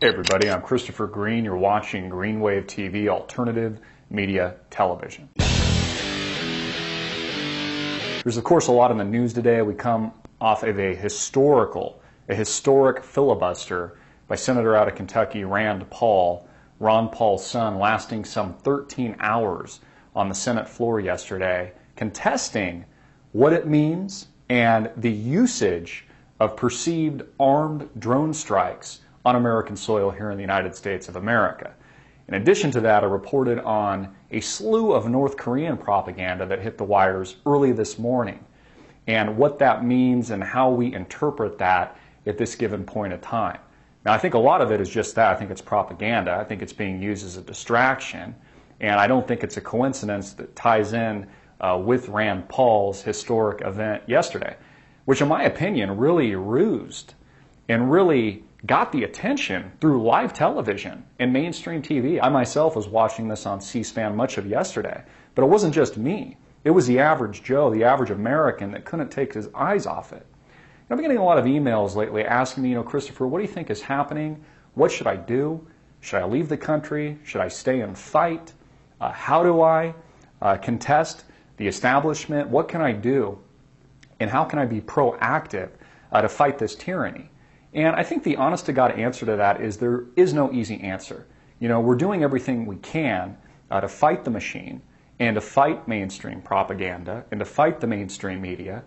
Hey everybody, I'm Christopher Green. You're watching Greenwave TV, alternative media television. There's of course a lot in the news today. We come off of a historic filibuster by Senator out of Kentucky, Rand Paul, Ron Paul's son, lasting some 13 hours on the Senate floor yesterday, contesting what it means and the usage of perceived armed drone strikes on American soil here in the United States of America. In addition to that, I reported on a slew of North Korean propaganda that hit the wires early this morning, and what that means and how we interpret that at this given point in time. Now, I think a lot of it is just that. I think it's propaganda. I think it's being used as a distraction, and I don't think it's a coincidence that ties in with Rand Paul's historic event yesterday, which in my opinion really rused and really got the attention through live television and mainstream TV. I myself was watching this on C-SPAN much of yesterday, but it wasn't just me. It was the average Joe, the average American that couldn't take his eyes off it. I've been getting a lot of emails lately asking me, Christopher, what do you think is happening? What should I do? Should I leave the country? Should I stay and fight? How do I contest the establishment? What can I do? And how can I be proactive to fight this tyranny? And I think the honest-to-God answer to that is there is no easy answer. We're doing everything we can to fight the machine and to fight mainstream propaganda and to fight the mainstream media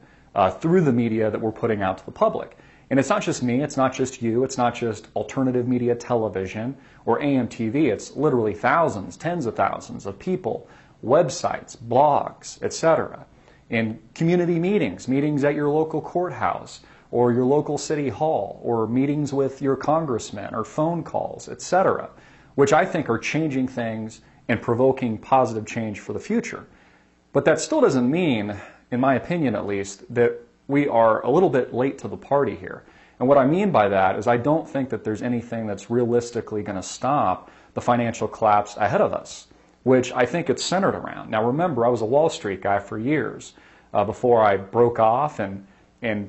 through the media that we're putting out to the public. And it's not just me, it's not just you, it's not just alternative media television or AM TV. It's literally thousands, tens of thousands of people, websites, blogs, etc. And community meetings at your local courthouse, or your local city hall, or meetings with your congressman, or phone calls, etc., which I think are changing things and provoking positive change for the future. But that still doesn't mean, in my opinion at least, that we are a little bit late to the party here. And what I mean by that is I don't think that there's anything that's realistically going to stop the financial collapse ahead of us, which I think it's centered around. Now remember, I was a Wall Street guy for years before I broke off and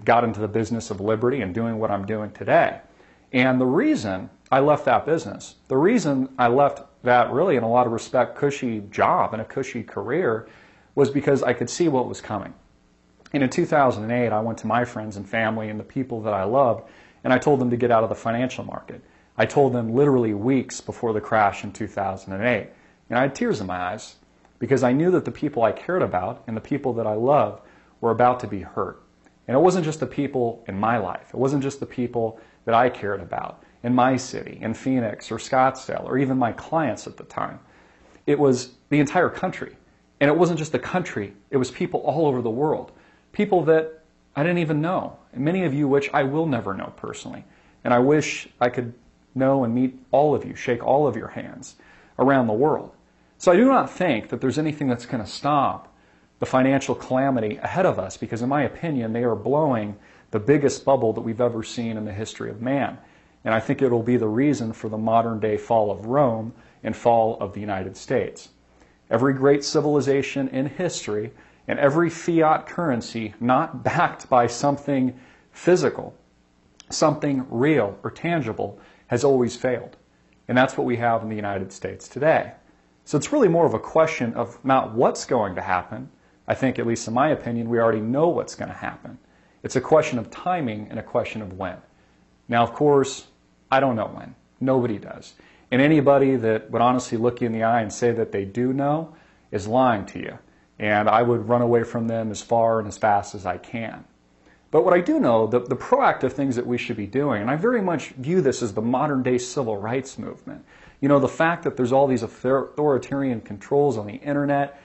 got into the business of liberty and doing what I'm doing today. And the reason I left that business, the reason I left that really in a lot of respect cushy job and a cushy career was because I could see what was coming. And in 2008, I went to my friends and family and the people that I loved, and I told them to get out of the financial market. I told them literally weeks before the crash in 2008. And I had tears in my eyes because I knew that the people I cared about and the people that I loved were about to be hurt. And it wasn't just the people in my life. It wasn't just the people that I cared about in my city, in Phoenix or Scottsdale, or even my clients at the time. It was the entire country. And it wasn't just the country. It was people all over the world. People that I didn't even know. And many of you which I will never know personally. And I wish I could know and meet all of you, shake all of your hands around the world. So I do not think that there's anything that's going to stop the financial calamity ahead of us, because in my opinion, they are blowing the biggest bubble that we've ever seen in the history of man. And I think it'll be the reason for the modern day fall of Rome and fall of the United States. Every great civilization in history and every fiat currency not backed by something physical, something real or tangible, has always failed. And that's what we have in the United States today. So it's really more of a question of not what's going to happen. I think, at least in my opinion, we already know what's going to happen. It's a question of timing and a question of when. Now, of course, I don't know when. Nobody does. And anybody that would honestly look you in the eye and say that they do know is lying to you. And I would run away from them as far and as fast as I can. But what I do know, the proactive things that we should be doing, and I very much view this as the modern day civil rights movement. The fact that there's all these authoritarian controls on the internet.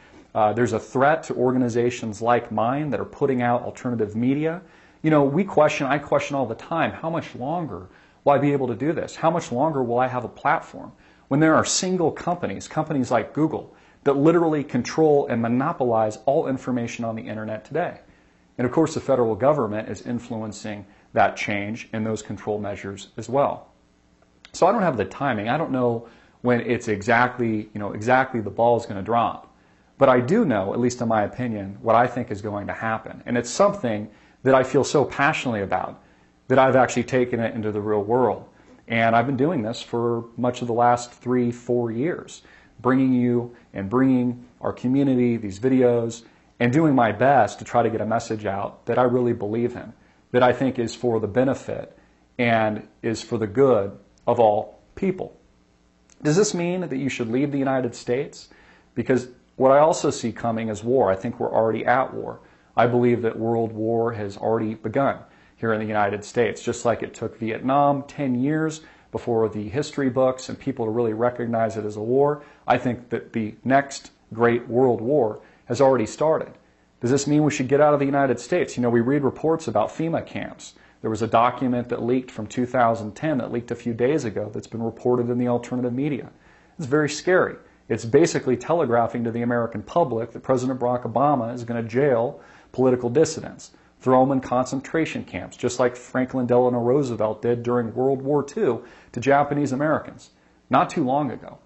There's a threat to organizations like mine that are putting out alternative media. I question all the time, how much longer will I be able to do this? How much longer will I have a platform? When there are single companies like Google, that literally control and monopolize all information on the internet today. And of course, the federal government is influencing that change and those control measures as well. So I don't have the timing. I don't know when it's exactly the ball is going to drop. But I do know, at least in my opinion, what I think is going to happen. And it's something that I feel so passionately about that I've actually taken it into the real world. And I've been doing this for much of the last 3-4 years, bringing you and bringing our community these videos and doing my best to try to get a message out that I really believe in, that I think is for the benefit and is for the good of all people. Does this mean that you should leave the United States? Because what I also see coming is war. I think we're already at war. I believe that World War has already begun here in the United States, just like it took Vietnam 10 years before the history books and people to really recognize it as a war. I think that the next great world war has already started. Does this mean we should get out of the United States? You know, we read reports about FEMA camps. There was a document that leaked from 2010 that leaked a few days ago that's been reported in the alternative media. It's very scary. It's basically telegraphing to the American public that President Barack Obama is going to jail political dissidents, throw them in concentration camps, just like Franklin Delano Roosevelt did during World War II to Japanese Americans, not too long ago.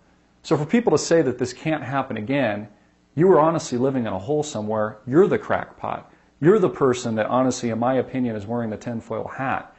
So for people to say that this can't happen again, you are honestly living in a hole somewhere. You're the crackpot. You're the person that honestly, in my opinion, is wearing the tinfoil hat.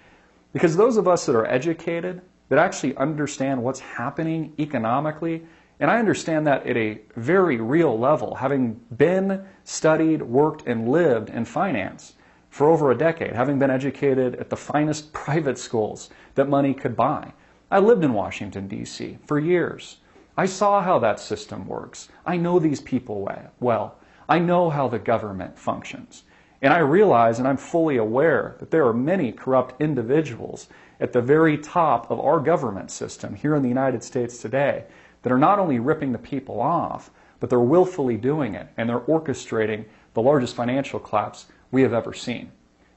Because those of us that are educated, that actually understand what's happening economically, and I understand that at a very real level, having been, studied, worked, and lived in finance for over a decade, having been educated at the finest private schools that money could buy. I lived in Washington, D.C. for years. I saw how that system works. I know these people well. I know how the government functions. And I realize, and I'm fully aware, that there are many corrupt individuals at the very top of our government system here in the United States today that are not only ripping the people off, but they're willfully doing it, and they're orchestrating the largest financial collapse we have ever seen.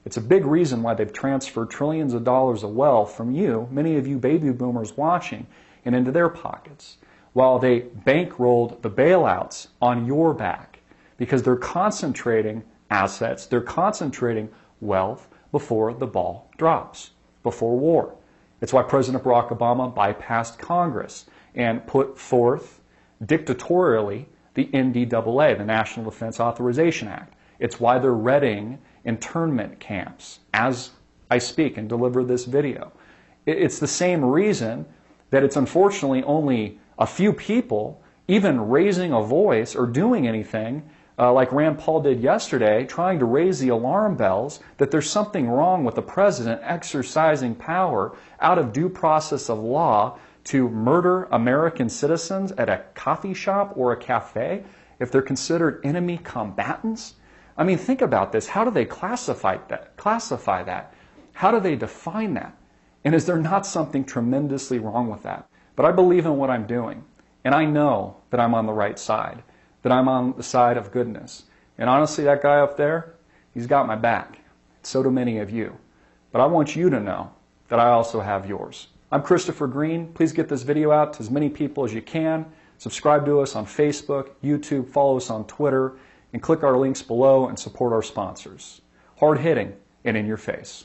It's a big reason why they've transferred trillions of dollars of wealth from you, many of you baby boomers watching, and into their pockets, while they bankrolled the bailouts on your back, because they're concentrating assets, they're concentrating wealth before the ball drops, before war. It's why President Barack Obama bypassed Congress and put forth dictatorially the NDAA, the National Defense Authorization Act. It's why they're readying internment camps as I speak and deliver this video. It's the same reason that it's unfortunately only a few people even raising a voice or doing anything like Rand Paul did yesterday, trying to raise the alarm bells that there's something wrong with the president exercising power out of due process of law to murder American citizens at a coffee shop or a cafe if they're considered enemy combatants. I mean, think about this. How do they classify that? How do they define that? And is there not something tremendously wrong with that? But I believe in what I'm doing, and I know that I'm on the right side, that I'm on the side of goodness. And honestly, that guy up there, he's got my back. So do many of you. But I want you to know that I also have yours. I'm Christopher Green. Please get this video out to as many people as you can. Subscribe to us on Facebook, YouTube, follow us on Twitter, and click our links below and support our sponsors. Hard hitting and in your face.